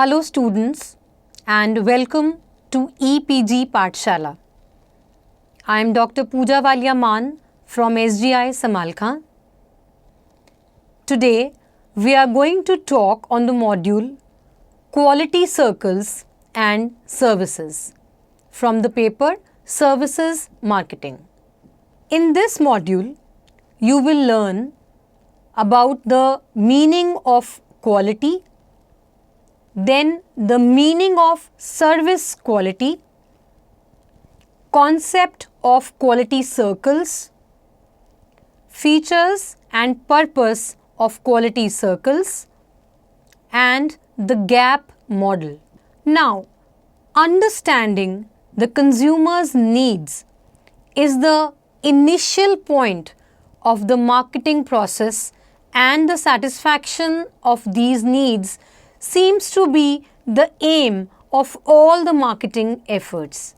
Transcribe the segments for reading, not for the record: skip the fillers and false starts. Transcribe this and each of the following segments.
Hello students and welcome to EPG Pathshala. I am Dr. Pooja Walia Maan from SGI Samalkhan. Today we are going to talk on the module Quality Circles and Services from the paper Services Marketing. In this module you will learn about the meaning of quality, then the meaning of service quality, concept of quality circles, features and purpose of quality circles, and the gap model. Now, understanding the consumer's needs is the initial point of the marketing process, and the satisfaction of these needs seems to be the aim of all the marketing efforts.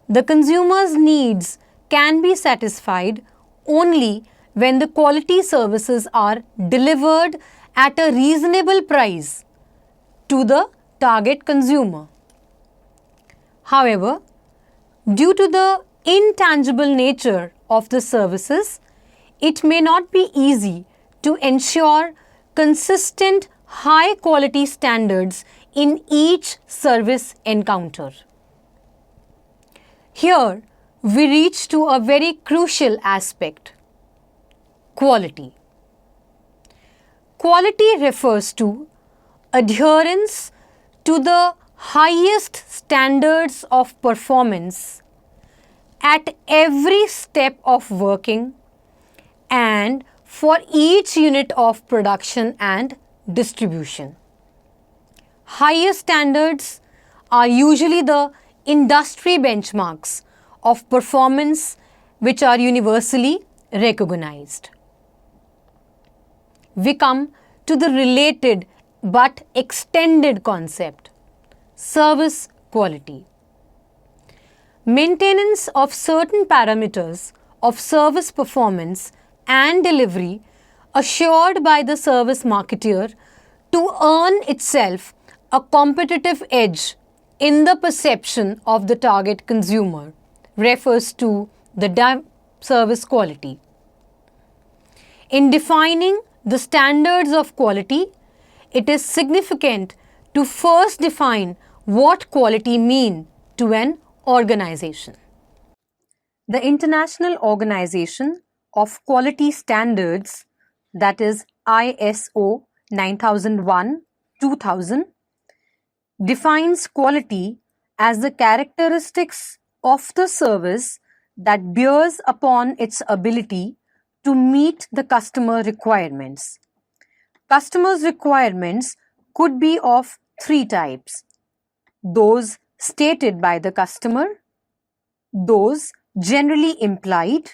The consumer's needs can be satisfied only when the quality services are delivered at a reasonable price to the target consumer. However, due to the intangible nature of the services, it may not be easy to ensure consistent high quality standards in each service encounter. Here we reach to a very crucial aspect: quality. Quality refers to adherence to the highest standards of performance at every step of working and for each unit of production and distribution. Higher standards are usually the industry benchmarks of performance which are universally recognized. We come to the related but extended concept: service quality. Maintenance of certain parameters of service performance and delivery assured by the service marketer to earn itself a competitive edge in the perception of the target consumer refers to the service quality. In defining the standards of quality, it is significant to first define what quality means to an organization. The International Organization of Quality Standards, that is ISO 9001-2000, defines quality as the characteristics of the service that bears upon its ability to meet the customer requirements. Customers' requirements could be of three types: those stated by the customer, those generally implied,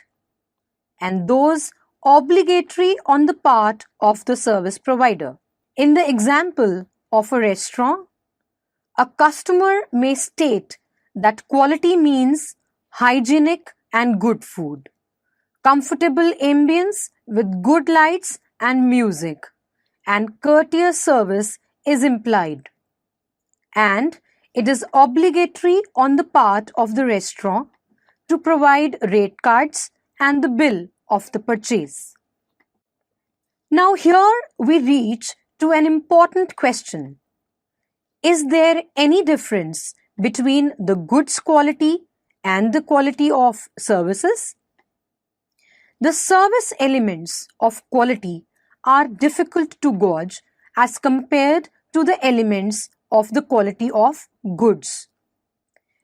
and those obligatory on the part of the service provider. In the example of a restaurant, a customer may state that quality means hygienic and good food, comfortable ambience with good lights and music, and courteous service is implied. And it is obligatory on the part of the restaurant to provide rate cards and the bill of the purchase. Now here we reach to an important question: is there any difference between the goods quality and the quality of services? The service elements of quality are difficult to gauge as compared to the elements of the quality of goods.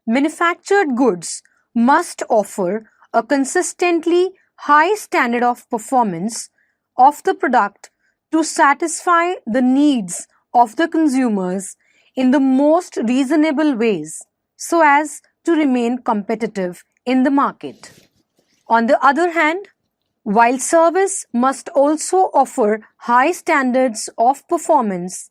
Manufactured goods must offer a consistently high standard of performance of the product to satisfy the needs of the consumers in the most reasonable ways so as to remain competitive in the market. On the other hand, while service must also offer high standards of performance,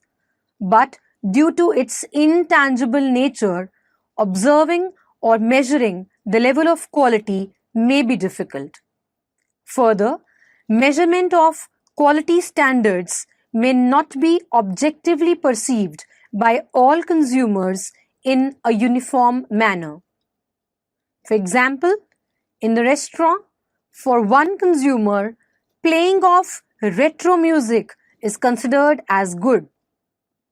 but due to its intangible nature, observing or measuring the level of quality may be difficult. Further, measurement of quality standards may not be objectively perceived by all consumers in a uniform manner. For example, in the restaurant, for one consumer, playing of retro music is considered as good,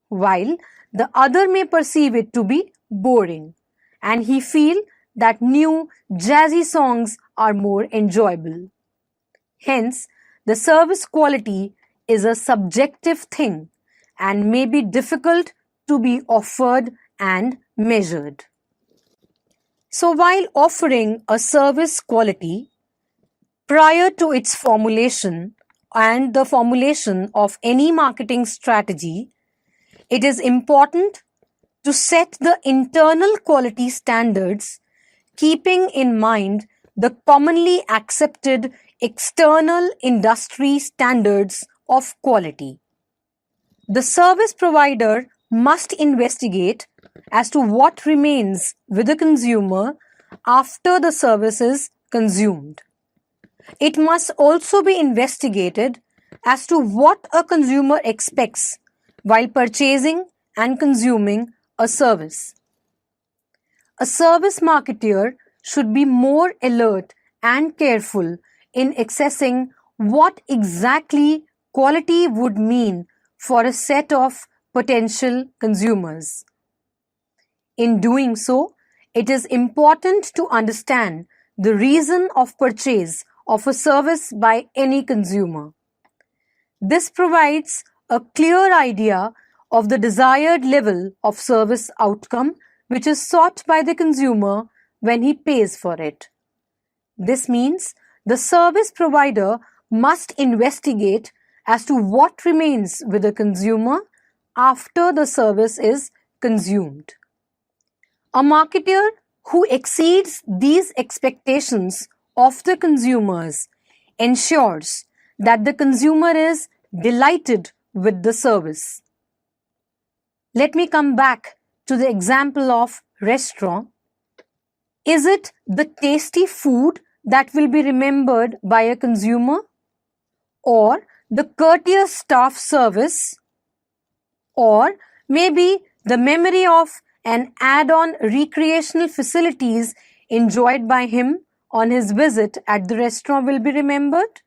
while the other may perceive it to be boring, and he feel that new jazzy songs are more enjoyable. Hence, the service quality is a subjective thing and may be difficult to be offered and measured. So while offering a service quality, prior to its formulation and the formulation of any marketing strategy, it is important to set the internal quality standards, keeping in mind the commonly accepted external industry standards of quality. The service provider must investigate as to what remains with the consumer after the service is consumed. It must also be investigated as to what a consumer expects while purchasing and consuming a service. A service marketer should be more alert and careful in assessing what exactly quality would mean for a set of potential consumers. In doing so, it is important to understand the reason of purchase of a service by any consumer. This provides a clear idea of the desired level of service outcome which is sought by the consumer when he pays for it. This means the service provider must investigate as to what remains with the consumer after the service is consumed. A marketer who exceeds these expectations of the consumers ensures that the consumer is delighted with the service. Let me come back to the example of restaurant. Is it the tasty food that will be remembered by a consumer, or the courteous staff service, or maybe the memory of an add-on recreational facilities enjoyed by him on his visit at the restaurant will be remembered?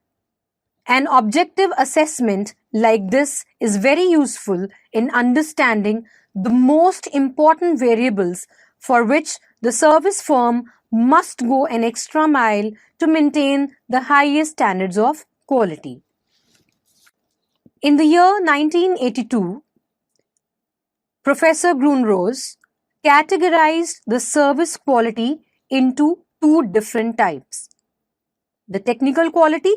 An objective assessment like this is very useful in understanding the most important variables for which the service firm must go an extra mile to maintain the highest standards of quality. In the year 1982, Professor Grunrose categorized the service quality into two different types: the technical quality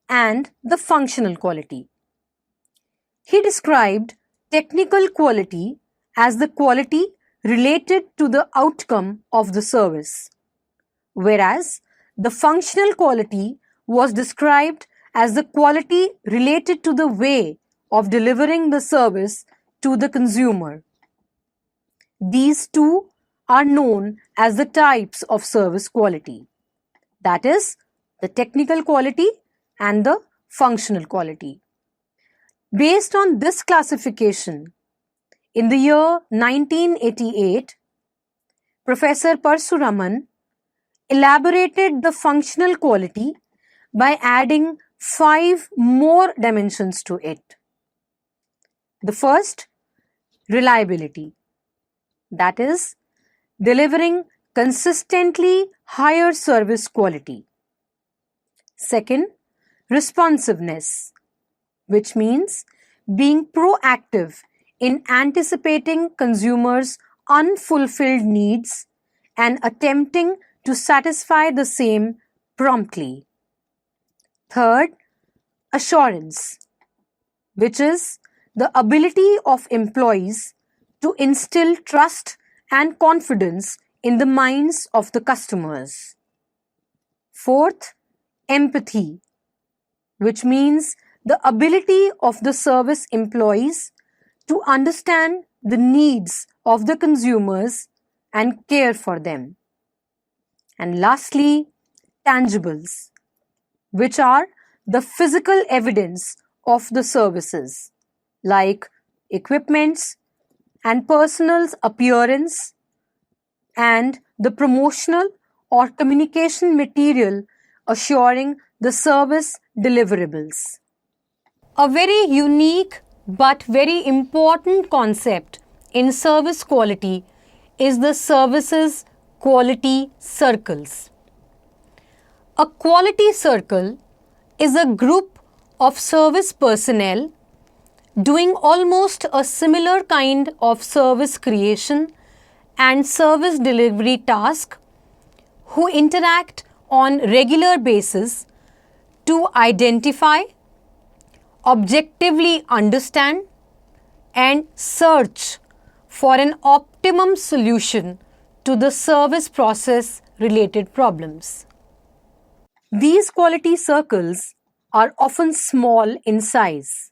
and the functional quality. He described technical quality as the quality related to the outcome of the service, whereas the functional quality was described as the quality related to the way of delivering the service to the consumer. These two are known as the types of service quality, that is, the technical quality and the functional quality. Based on this classification, in the year 1988, Professor Parasuraman elaborated the functional quality by adding 5 more dimensions to it. The first, reliability, that is, delivering consistently higher service quality. Second, responsiveness, which means being proactive in anticipating consumers' unfulfilled needs and attempting to satisfy the same promptly. Third, assurance, which is the ability of employees to instill trust and confidence in the minds of the customers. Fourth, empathy, which means the ability of the service employees to understand the needs of the consumers and care for them. And lastly, tangibles, which are the physical evidence of the services like equipments, and personal's appearance, and the promotional or communication material assuring the service deliverables. A very unique but very important concept in service quality is the services quality circles. A quality circle is a group of service personnel doing almost a similar kind of service creation and service delivery task who interact on regular basis to identify, objectively understand and search for an optimum solution to the service process related problems. These quality circles are often small in size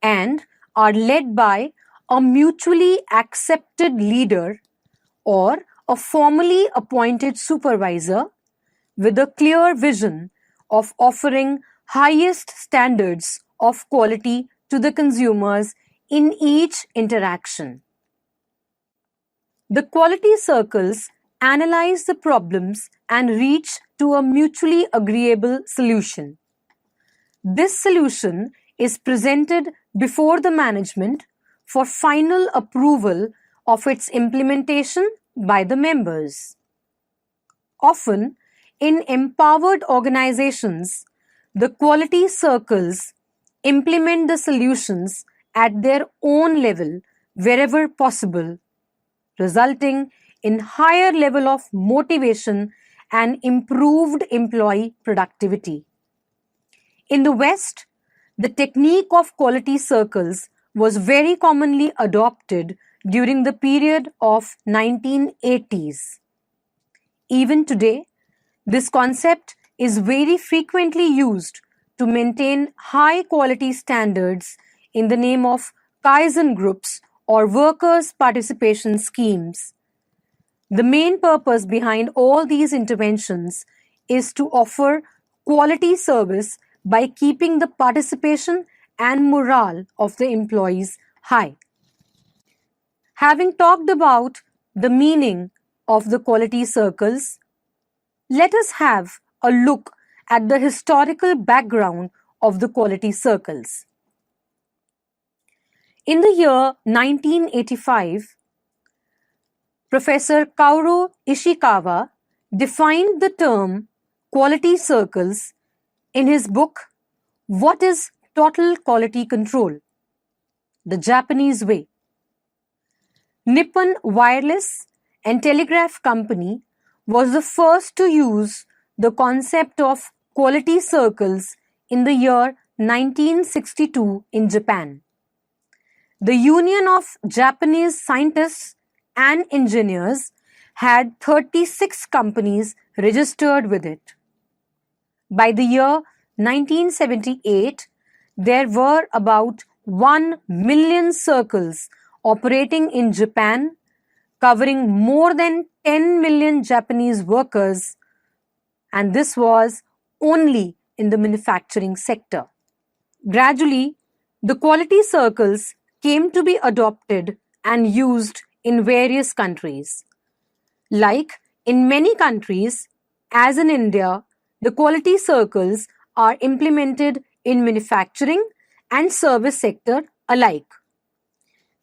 and are led by a mutually accepted leader or a formally appointed supervisor with a clear vision of offering highest standards of quality to the consumers in each interaction. The quality circles analyze the problems and reach to a mutually agreeable solution. This solution is presented before the management for final approval of its implementation by the members. Often, in empowered organizations, the quality circles implement the solutions at their own level wherever possible, resulting in higher level of motivation and improved employee productivity. In the West, the technique of quality circles was very commonly adopted during the period of 1980s. Even today, this concept is very frequently used to maintain high quality standards in the name of Kaizen groups or workers' participation schemes. The main purpose behind all these interventions is to offer quality service by keeping the participation and morale of the employees high. Having talked about the meaning of the quality circles, let us have a look at the historical background of the quality circles. In the year 1985, Professor Kaoru Ishikawa defined the term quality circles in his book, What is Total Quality Control? The Japanese Way. Nippon Wireless and Telegraph Company was the first to use the concept of quality circles in the year 1962 in Japan. The Union of Japanese Scientists and Engineers had 36 companies registered with it. By the year 1978, there were about 1 million circles operating in Japan, covering more than 10 million Japanese workers, and this was only in the manufacturing sector. Gradually, the quality circles came to be adopted and used in various countries. Like in many countries, as in India, the quality circles are implemented in manufacturing and service sector alike.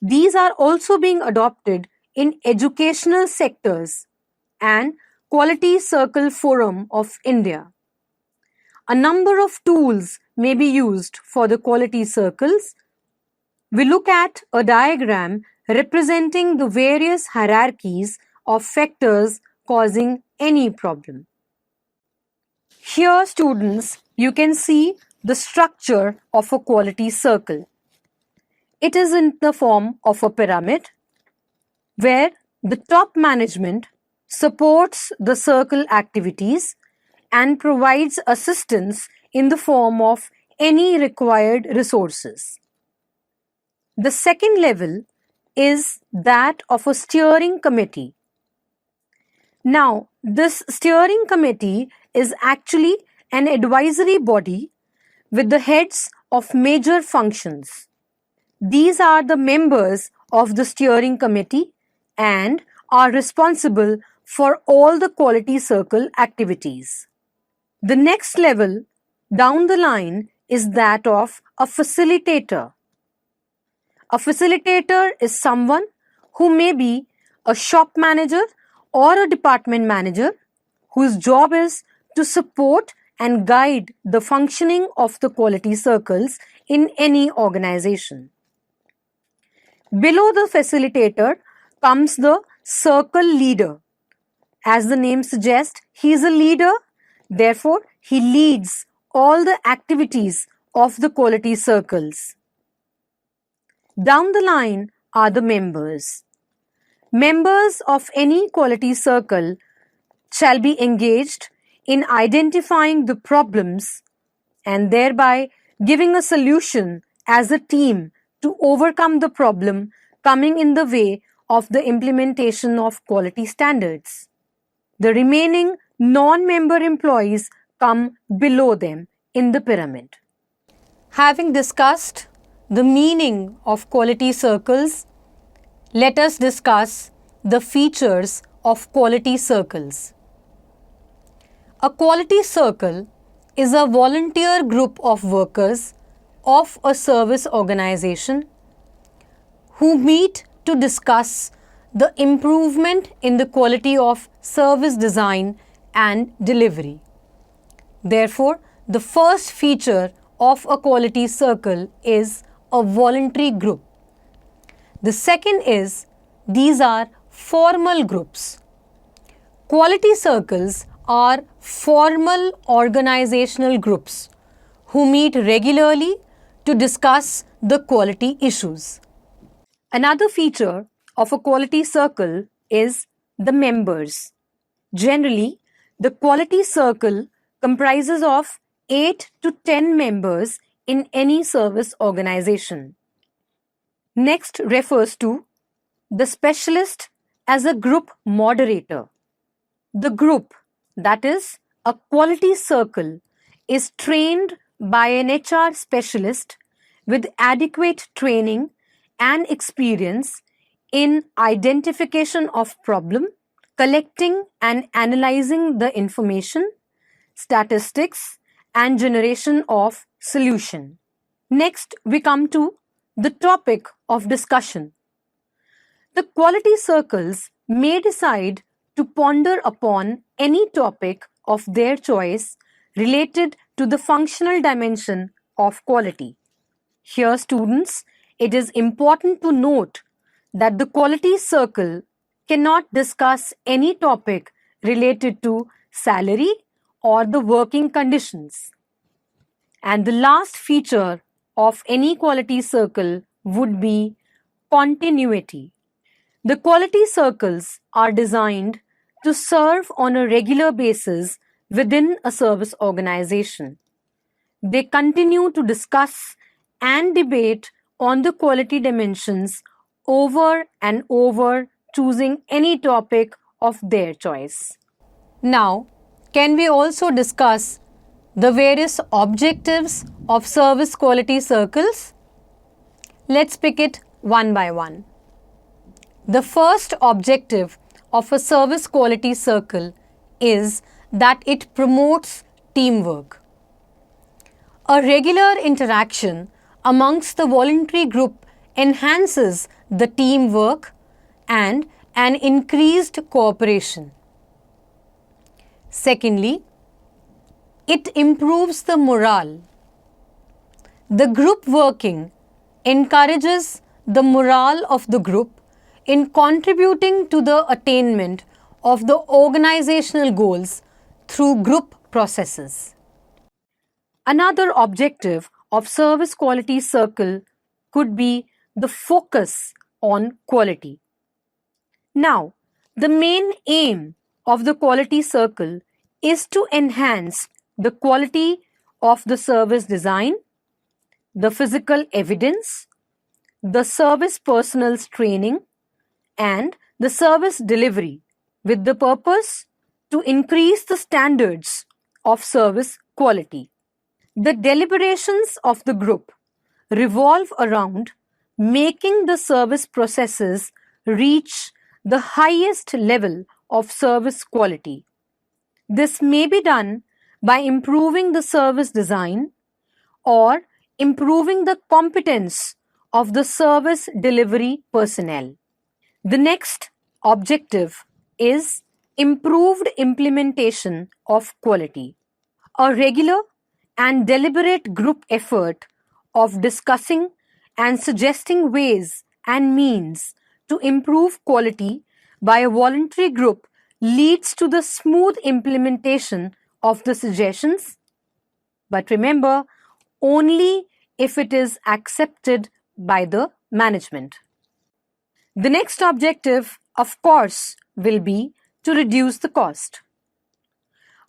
These are also being adopted in educational sectors and Quality Circle Forum of India. A number of tools may be used for the quality circles. We look at a diagram representing the various hierarchies of factors causing any problem. Here, students, you can see the structure of a quality circle. It is in the form of a pyramid where the top management supports the circle activities and provides assistance in the form of any required resources. The second level is that of a steering committee. Now, this steering committee is actually an advisory body with the heads of major functions. These are the members of the steering committee and are responsible for all the quality circle activities. The next level down the line is that of a facilitator. A facilitator is someone who may be a shop manager or a department manager whose job is to support and guide the functioning of the quality circles in any organization. Below the facilitator comes the circle leader. As the name suggests, he is a leader, therefore he leads all the activities of the quality circles. Down the line are the members. Members of any quality circle shall be engaged in identifying the problems and thereby giving a solution as a team to overcome the problem coming in the way of the implementation of quality standards. The remaining non-member employees come below them in the pyramid. Having discussed the meaning of quality circles, let us discuss the features of quality circles. A quality circle is a volunteer group of workers of a service organization who meet to discuss the improvement in the quality of service design and delivery. Therefore, the first feature of a quality circle is a voluntary group. The second is these are formal groups. Quality circles are formal organizational groups who meet regularly to discuss the quality issues. Another feature of a quality circle is the members. Generally, the quality circle comprises of 8 to 10 members in any service organization. Next refers to the specialist as a group moderator. The group, that is, a quality circle, is trained by an HR specialist with adequate training and experience in identification of problem, collecting and analyzing the information, statistics, and generation of solution. Next, we come to the topic of discussion. The quality circles may decide to ponder upon any topic of their choice related to the functional dimension of quality. Here, students, it is important to note that the quality circle cannot discuss any topic related to salary or the working conditions. And the last feature of any quality circle would be continuity. The quality circles are designed to serve on a regular basis within a service organization. They continue to discuss and debate on the quality dimensions over and over, choosing any topic of their choice. Now, can we also discuss the various objectives of service quality circles? Let's pick it one by one. The first objective of a service quality circle is that it promotes teamwork. A regular interaction amongst the voluntary group enhances the teamwork and an increased cooperation. Secondly, it improves the morale. The group working encourages the morale of the group in contributing to the attainment of the organizational goals through group processes. Another objective of service quality circle could be the focus on quality. Now, the main aim of the quality circle is to enhance the quality of the service design, the physical evidence, the service personnel's training, and the service delivery with the purpose to increase the standards of service quality. The deliberations of the group revolve around making the service processes reach the highest level of service quality. This may be done by improving the service design or improving the competence of the service delivery personnel. The next objective is improved implementation of quality. A regular and deliberate group effort of discussing and suggesting ways and means to improve quality by a voluntary group leads to the smooth implementation of the suggestions. But remember, only if it is accepted by the management. The next objective, of course, will be to reduce the cost.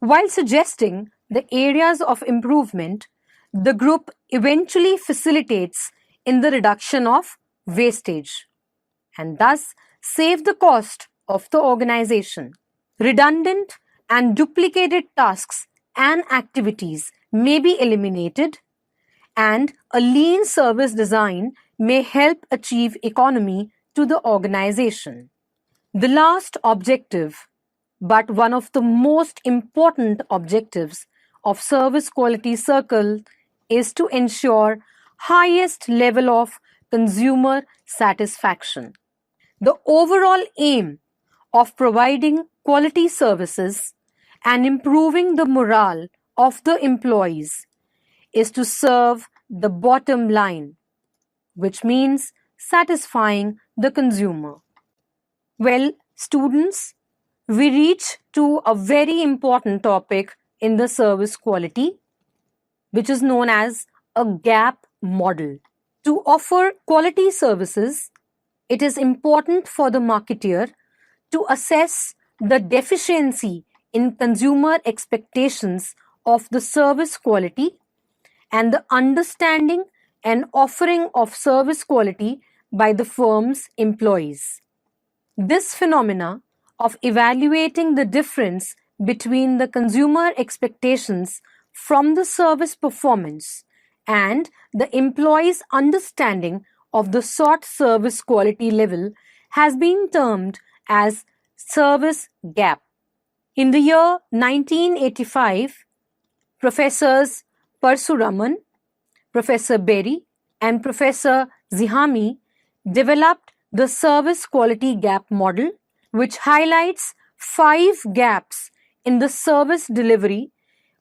While suggesting the areas of improvement, the group eventually facilitates in the reduction of wastage and thus save the cost of the organization. Redundant and duplicated tasks and activities may be eliminated, and a lean service design may help achieve economy to the organization. The last objective, but one of the most important objectives of service quality circle, is to ensure highest level of consumer satisfaction. The overall aim of providing quality services and improving the morale of the employees is to serve the bottom line, which means satisfying the consumer. Well, students, we reach to a very important topic in the service quality, which is known as a gap model. To offer quality services, it is important for the marketer to assess the deficiency in consumer expectations of the service quality and the understanding and offering of service quality by the firm's employees. This phenomena of evaluating the difference between the consumer expectations from the service performance and the employee's understanding of the sought service quality level has been termed as service gap. In the year 1985, Professors Parsuraman, Professor Berry, and Professor Zihami developed the service quality gap model, which highlights 5 gaps in the service delivery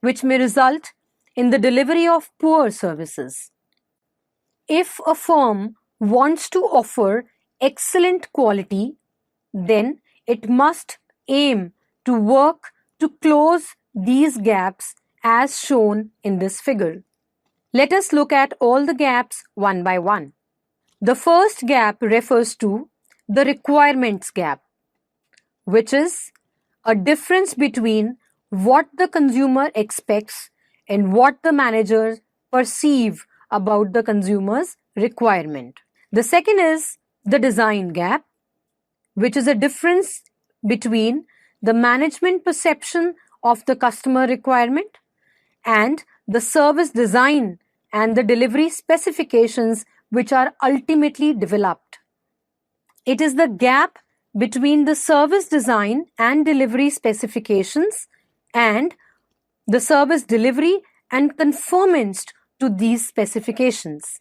which may result in the delivery of poor services. If a firm wants to offer excellent quality, then it must aim to work to close these gaps as shown in this figure. Let us look at all the gaps one by one. The first gap refers to the requirements gap, which is a difference between what the consumer expects and what the managers perceive about the consumer's requirement. The second is the design gap, which is a difference between the management perception of the customer requirement and the service design and the delivery specifications which are ultimately developed. It is the gap between the service design and delivery specifications and the service delivery and conformance to these specifications.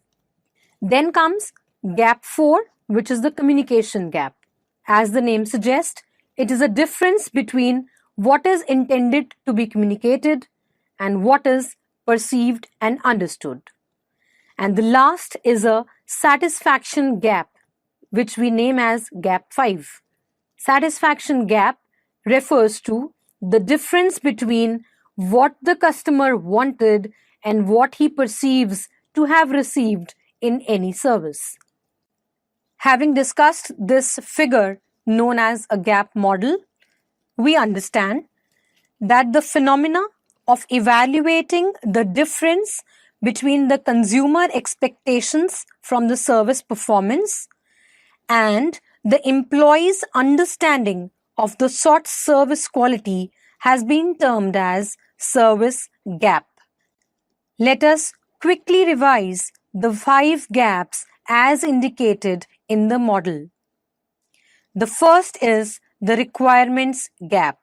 Then comes gap 4, which is the communication gap. As the name suggests, it is a difference between what is intended to be communicated and what is perceived and understood. And the last is a satisfaction gap, which we name as gap 5. Satisfaction gap refers to the difference between what the customer wanted and what he perceives to have received in any service. Having discussed this figure known as a gap model, we understand that the phenomena of evaluating the difference between the consumer expectations from the service performance and the employee's understanding of the sought service quality has been termed as service gap. Let us quickly revise the 5 gaps as indicated in the model. The first is the requirements gap.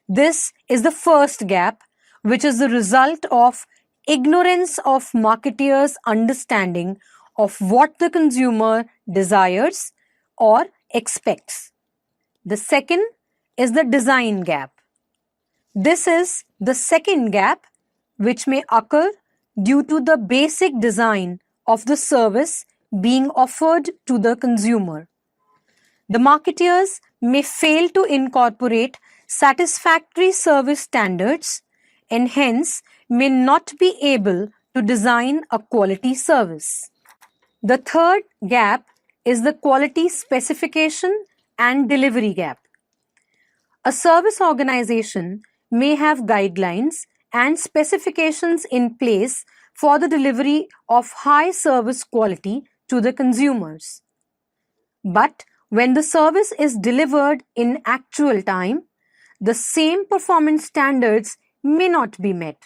This is the first gap, which is the result of ignorance of marketers' understanding of what the consumer desires or expects. The second is the design gap. This is the second gap, which may occur due to the basic design of the service being offered to the consumer. The marketers may fail to incorporate satisfactory service standards and hence may not be able to design a quality service. The third gap is the quality specification and delivery gap. A service organization may have guidelines and specifications in place for the delivery of high service quality to the consumers. But when the service is delivered in actual time, the same performance standards may not be met,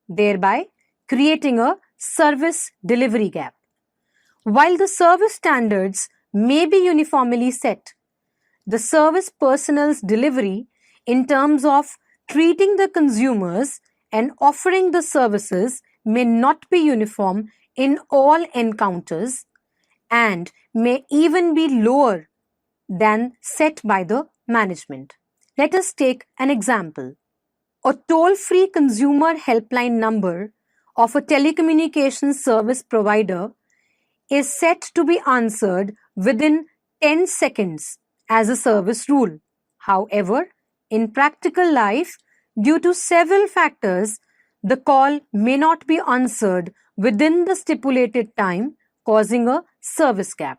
thereby creating a service delivery gap. While the service standards may be uniformly set, the service personnel's delivery in terms of treating the consumers and offering the services may not be uniform in all encounters and may even be lower than set by the management. Let us take an example. A toll-free consumer helpline number of a telecommunications service provider is set to be answered within 10 seconds as a service rule. However, in practical life, due to several factors, the call may not be answered within the stipulated time, causing a service gap.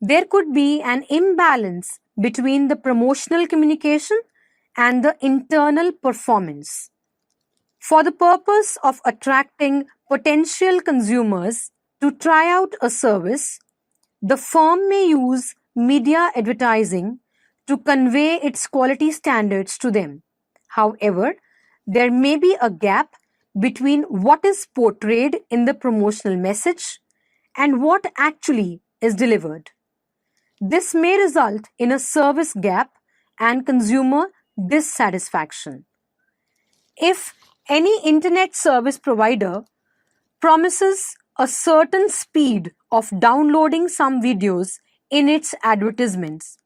There could be an imbalance between the promotional communication and the internal performance. For the purpose of attracting potential consumers to try out a service, the firm may use media advertising to convey its quality standards to them. However, there may be a gap between what is portrayed in the promotional message and what actually is delivered. This may result in a service gap and consumer dissatisfaction. If any internet service provider promises a certain speed of downloading some videos in its advertisements,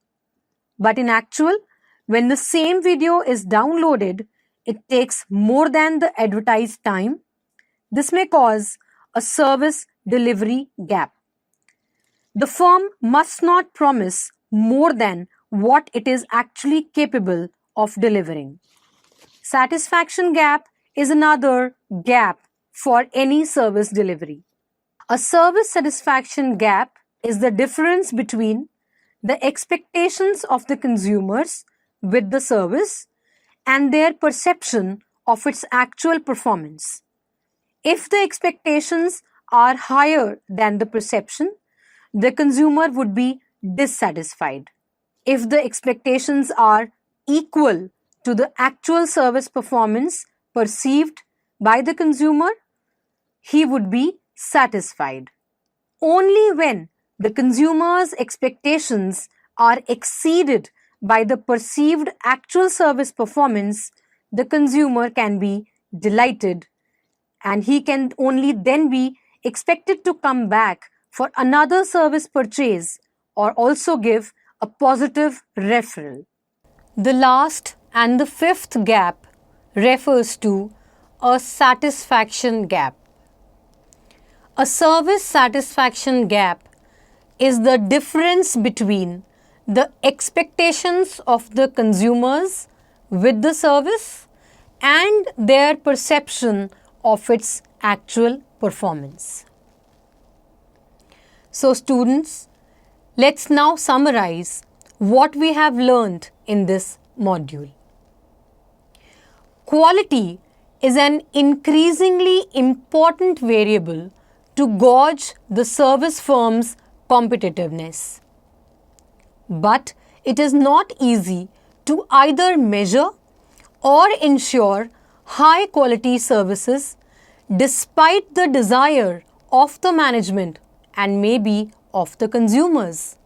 but in actual, when the same video is downloaded, it takes more than the advertised time, this may cause a service delivery gap. The firm must not promise more than what it is actually capable of delivering. Satisfaction gap is another gap for any service delivery. A service satisfaction gap is the difference between the expectations of the consumers with the service and their perception of its actual performance. If the expectations are higher than the perception, the consumer would be dissatisfied. If the expectations are equal to the actual service performance perceived by the consumer, he would be satisfied. Only when the consumer's expectations are exceeded by the perceived actual service performance, the consumer can be delighted and he can only then be expected to come back for another service purchase or also give a positive referral. The last and the fifth gap refers to a satisfaction gap. A service satisfaction gap is the difference between the expectations of the consumers with the service and their perception of its actual performance. So students, let's now summarize what we have learned in this module. Quality is an increasingly important variable to gauge the service firm's competitiveness. But it is not easy to either measure or ensure high quality services despite the desire of the management and maybe of the consumers.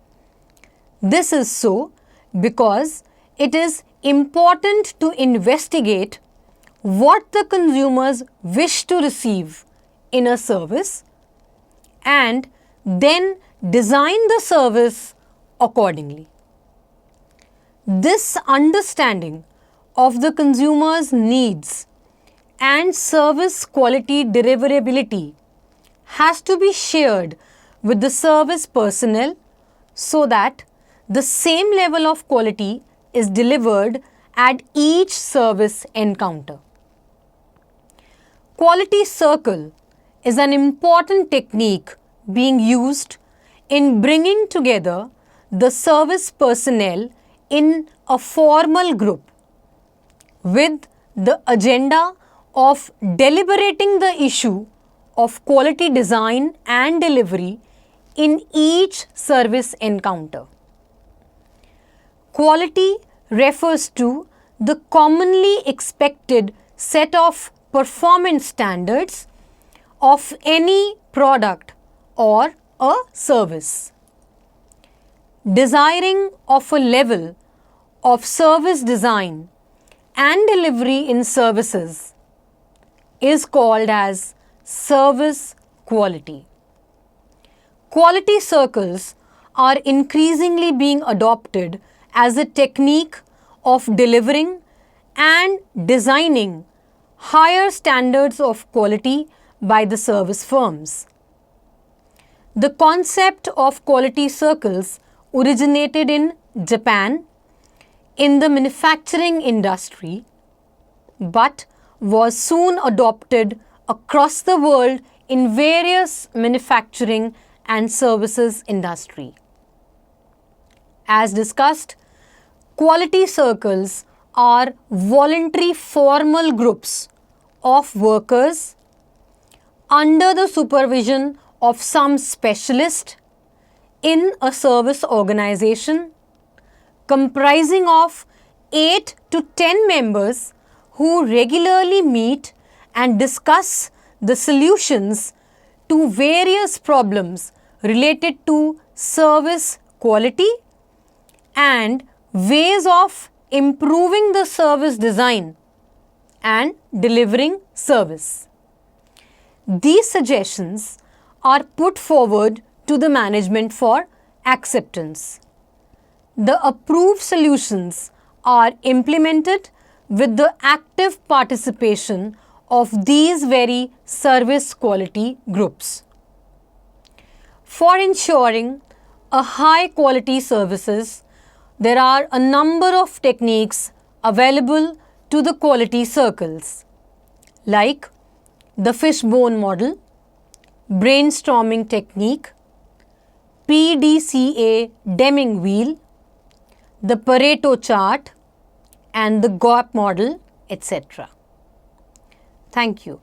This is so because it is important to investigate what the consumers wish to receive in a service and then design the service accordingly. This understanding of the consumer's needs and service quality deliverability has to be shared with the service personnel so that the same level of quality is delivered at each service encounter. Quality circle is an important technique being used in bringing together the service personnel in a formal group with the agenda of deliberating the issue of quality design and delivery in each service encounter. Quality refers to the commonly expected set of performance standards of any product or a service. Desiring of a level of service design and delivery in services is called as service quality. Quality circles are increasingly being adopted as a technique of delivering and designing higher standards of quality by the service firms. The concept of quality circles originated in Japan in the manufacturing industry but was soon adopted across the world in various manufacturing and services industry. As discussed, quality circles are voluntary formal groups of workers under the supervision of some specialist in a service organization comprising of 8 to 10 members who regularly meet and discuss the solutions to various problems related to service quality and ways of improving the service design and delivering service. These suggestions are put forward to the management for acceptance. The approved solutions are implemented with the active participation of these very service quality groups. For ensuring a high quality services, there are a number of techniques available to the quality circles, like the fishbone model, brainstorming technique, PDCA Deming wheel, the Pareto chart, and the GOP model, etc. Thank you.